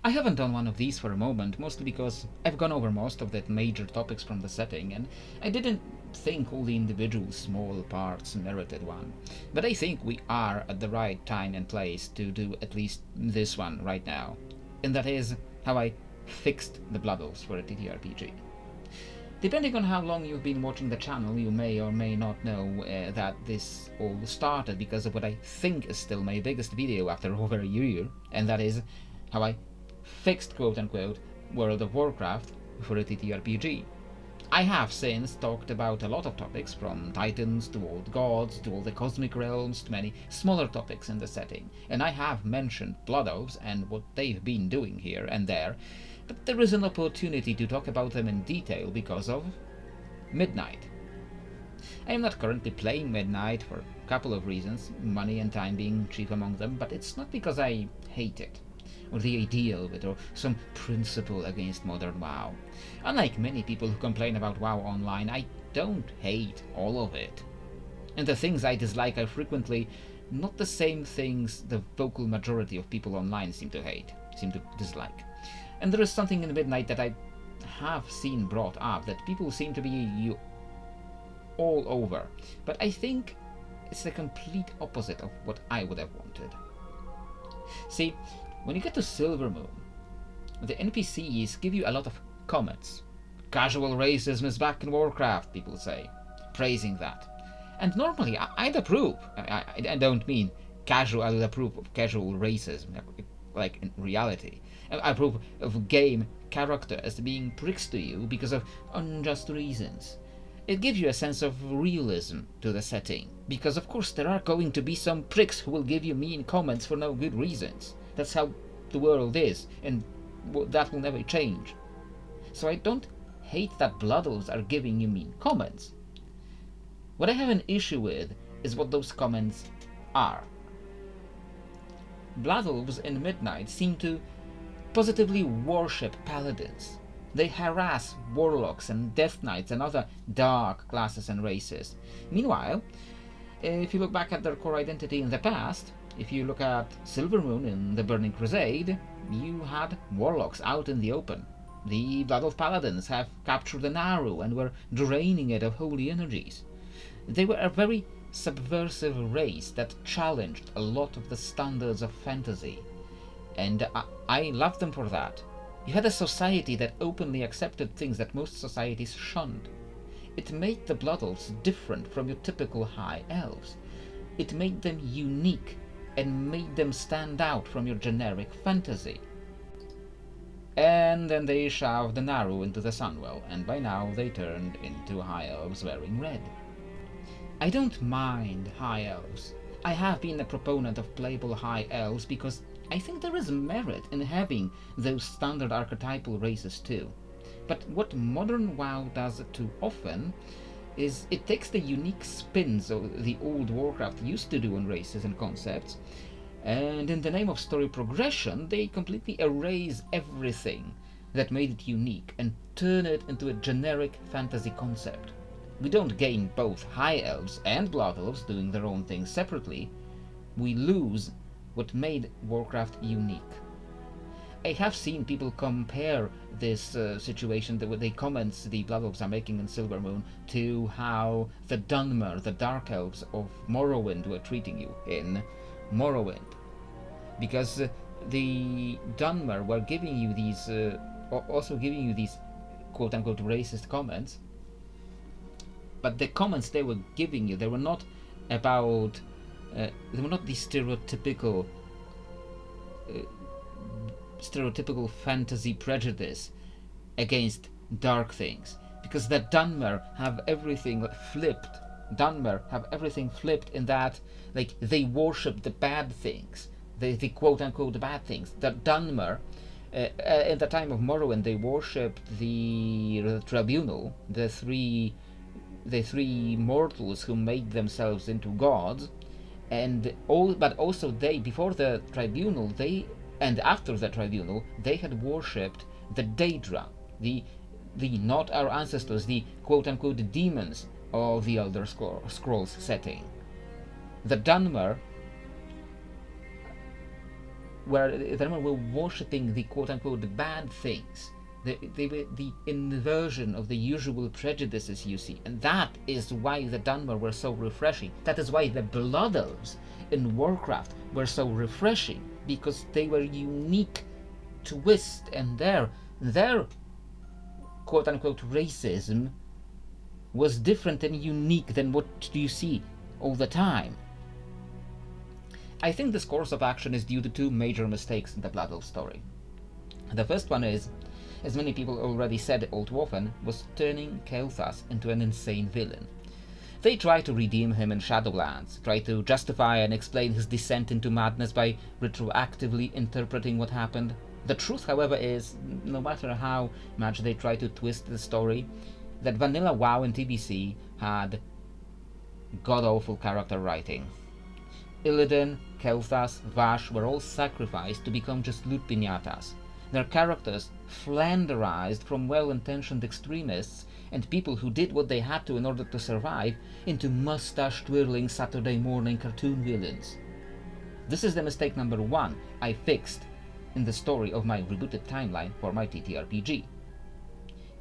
I haven't done one of these for a moment, mostly because I've gone over most of the major topics from the setting, and I didn't think all the individual small parts merited one. But I think we are at the right time and place to do at least this one right now. And that is how I fixed the Blood Elves for a TTRPG. Depending on how long you've been watching the channel, you may or may not know that this all started because of what I think is still my biggest video after over a year, and that is how I fixed quote-unquote World of Warcraft for a TTRPG. I have since talked about a lot of topics, from titans to old gods to all the cosmic realms to many smaller topics in the setting, and I have mentioned Blood Elves and what they've been doing here and there, but there is an opportunity to talk about them in detail because of Midnight. I am not currently playing Midnight for a couple of reasons, money and time being chief among them, but it's not because I hate it, or the idea of it, or some principle against modern WoW. Unlike many people who complain about WoW online, I don't hate all of it. And the things I dislike are frequently not the same things the vocal majority of people online seem to dislike. And there is something in Midnight that I have seen brought up that people seem to be all over, but I think it's the complete opposite of what I would have wanted. See, when you get to Silvermoon, the NPCs give you a lot of comments. Casual racism is back in WarCraft, people say, praising that. And normally I'd approve. I don't mean casual, I would approve of casual racism, like in reality. I approve of game characters being pricks to you because of unjust reasons. It gives you a sense of realism to the setting, because of course there are going to be some pricks who will give you mean comments for no good reasons. That's how the world is, and that will never change. So I don't hate that Blood Elves are giving you mean comments. What I have an issue with is what those comments are. Blood Elves in Midnight seem to positively worship paladins. They harass warlocks and death knights and other dark classes and races. Meanwhile, if you look back at their core identity in the past, if you look at Silvermoon in the Burning Crusade, you had warlocks out in the open. The Blood Elf Paladins have captured the Naru and were draining it of holy energies. They were a very subversive race that challenged a lot of the standards of fantasy, and I loved them for that. You had a society that openly accepted things that most societies shunned. It made the Blood Elves different from your typical High Elves. It made them unique and made them stand out from your generic fantasy. And then they shoved the Naru into the Sunwell, and by now they turned into High Elves wearing red. I don't mind High Elves. I have been a proponent of playable High Elves because I think there is merit in having those standard archetypal races too. But what modern WoW does too often is it takes the unique spins of the old Warcraft used to do on races and concepts, and in the name of story progression, they completely erase everything that made it unique and turn it into a generic fantasy concept. We don't gain both High Elves and Blood Elves doing their own thing separately. We lose what made Warcraft unique. I have seen people compare this situation, the comments the Blood Elves are making in Silvermoon, to how the Dunmer, the Dark Elves of Morrowind, were treating you in Morrowind. Because the Dunmer were giving you these, also giving you these quote-unquote racist comments, but the comments they were giving you, they were not about, they were not the stereotypical fantasy prejudice against dark things, because the Dunmer have everything flipped. Dunmer have everything flipped in that, like, they worship the bad things, the quote-unquote bad things. The Dunmer, at the time of Morrowind, they worshipped the Tribunal, the three mortals who made themselves into gods, but also they, before the Tribunal, and after the Tribunal, they had worshipped the Daedra, the not our ancestors, the quote-unquote demons of the Elder Scrolls setting. The Dunmer where the Dunmer were worshipping the quote-unquote bad things. They were the inversion of the usual prejudices you see, and that is why the Dunmer were so refreshing. That is why the Blood Elves in WarCraft were so refreshing, because they were unique twist, and their quote-unquote racism was different and unique than what you see all the time. I think this course of action is due to two major mistakes in the Blood Elf story. The first one is, as many people already said all too often, was turning Kael'thas into an insane villain. They try to redeem him in Shadowlands, try to justify and explain his descent into madness by retroactively interpreting what happened. The truth, however, is, no matter how much they try to twist the story, that vanilla WoW and TBC had god-awful character writing. Illidan, Kael'thas, Vash were all sacrificed to become just loot piñatas. Their characters flanderized from well-intentioned extremists and people who did what they had to in order to survive into mustache-twirling Saturday morning cartoon villains. This is the mistake number one I fixed in the story of my rebooted timeline for my TTRPG.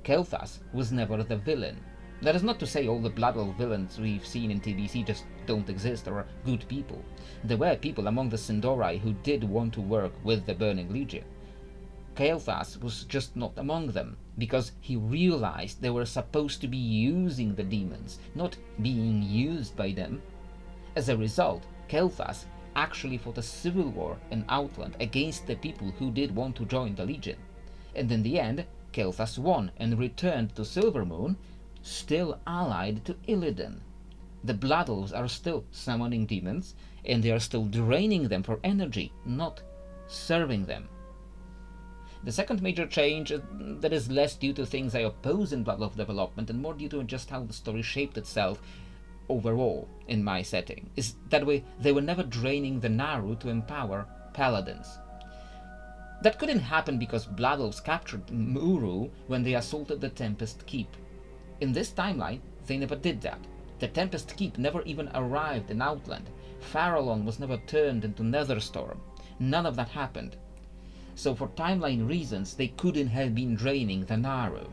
Kael'thas was never the villain. That is not to say all the Blood Elf villains we've seen in TBC just don't exist or are good people. There were people among the Sin'dorei who did want to work with the Burning Legion. Kael'thas was just not among them, because he realized they were supposed to be using the demons, not being used by them. As a result, Kael'thas actually fought a civil war in Outland against the people who did want to join the Legion. And in the end, Kael'thas won and returned to Silvermoon, still allied to Illidan. The Blood Elves are still summoning demons, and they are still draining them for energy, not serving them. The second major change that is less due to things I oppose in Blood Elf development and more due to just how the story shaped itself overall in my setting is that they were never draining the Naru to empower paladins. That couldn't happen because Blood Elves captured Muru when they assaulted the Tempest Keep. In this timeline, they never did that. The Tempest Keep never even arrived in Outland. Farallon was never turned into Netherstorm. None of that happened. So for timeline reasons, they couldn't have been draining the Naru.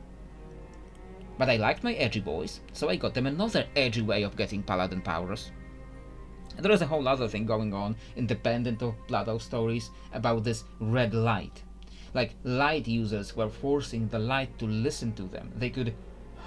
But I liked my edgy boys, so I got them another edgy way of getting paladin powers. There is a whole other thing going on, independent of Blood Elf stories, about this red light. Like, light users were forcing the light to listen to them. They could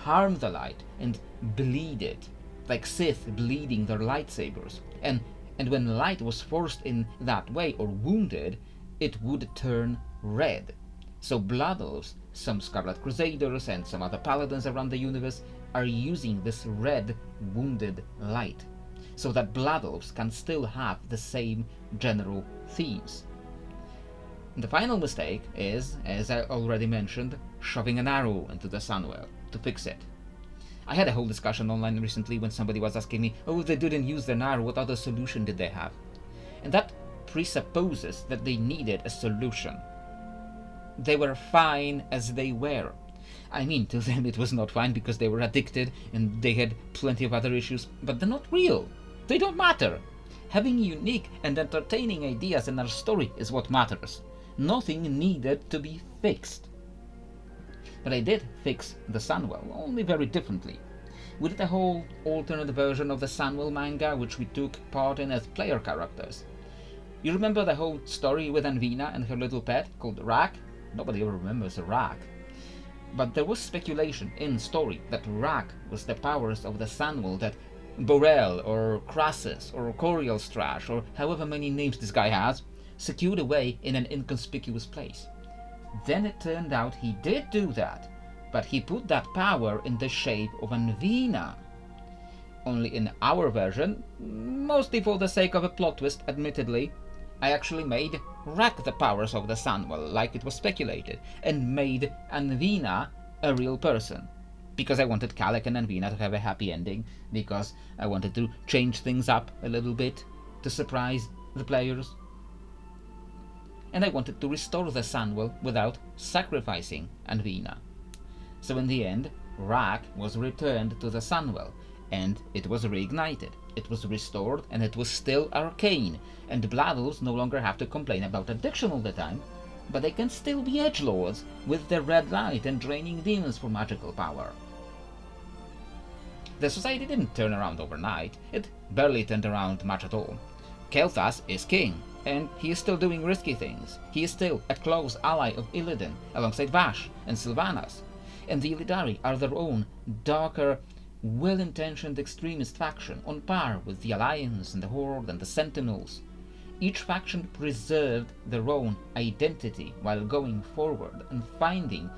harm the light and bleed it, like Sith bleeding their lightsabers. And when light was forced in that way or wounded, it would turn red. So Blood Elves, some Scarlet Crusaders, and some other paladins around the universe are using this red wounded light, so that Blood Elves can still have the same general themes. The final mistake is, as I already mentioned, shoving an arrow into the Sunwell to fix it. I had a whole discussion online recently when somebody was asking me, oh, they didn't use their arrow, what other solution did they have? And that presupposes that they needed a solution. They were fine as they were. I mean, to them it was not fine because they were addicted and they had plenty of other issues, but they're not real. They don't matter. Having unique and entertaining ideas in our story is what matters. Nothing needed to be fixed. But I did fix the Sunwell, only very differently. We did a whole alternate version of the Sunwell manga, which we took part in as player characters. You remember the whole story with Anvina and her little pet called Rak? Nobody ever remembers Rak. But there was speculation in story that Rak was the powers of the Sunwell that Borel or Crassus or Coriel Strash or however many names this guy has secured away in an inconspicuous place. Then it turned out he did do that, but he put that power in the shape of Anvina. Only in our version, mostly for the sake of a plot twist admittedly, I actually made Rak the powers of the Sunwell like it was speculated, and made Anvina a real person. Because I wanted Kalek and Anvina to have a happy ending, because I wanted to change things up a little bit to surprise the players. And I wanted to restore the Sunwell without sacrificing Anvina. So in the end, Rak was returned to the Sunwell, and it was reignited. It was restored, and it was still arcane, and the Blood Elves no longer have to complain about addiction all the time, but they can still be edgelords with their red light and draining demons for magical power. The society didn't turn around overnight. It barely turned around much at all. Kael'thas is king, and he is still doing risky things. He is still a close ally of Illidan, alongside Vash and Sylvanas, and the Illidari are their own darker, well-intentioned extremist faction, on par with the Alliance and the Horde and the Sentinels. Each faction preserved their own identity while going forward and finding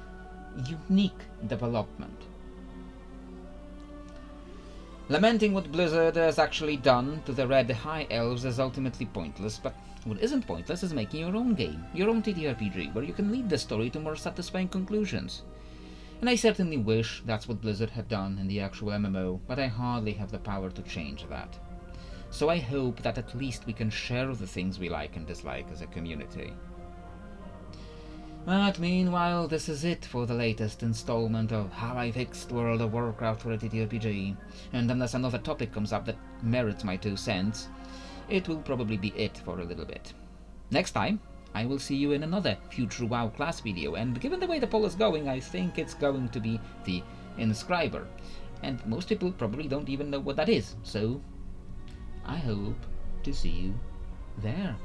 unique development. Lamenting what Blizzard has actually done to the Red High Elves is ultimately pointless, but what isn't pointless is making your own game, your own TTRPG, where you can lead the story to more satisfying conclusions. And I certainly wish that's what Blizzard had done in the actual MMO, but I hardly have the power to change that. So I hope that at least we can share the things we like and dislike as a community. But meanwhile, this is it for the latest installment of How I Fixed World of Warcraft for a TTRPG, and unless another topic comes up that merits my 2 cents, it will probably be it for a little bit. Next time, I will see you in another future WoW class video, and given the way the poll is going, I think it's going to be the Inscriber, and most people probably don't even know what that is, so I hope to see you there.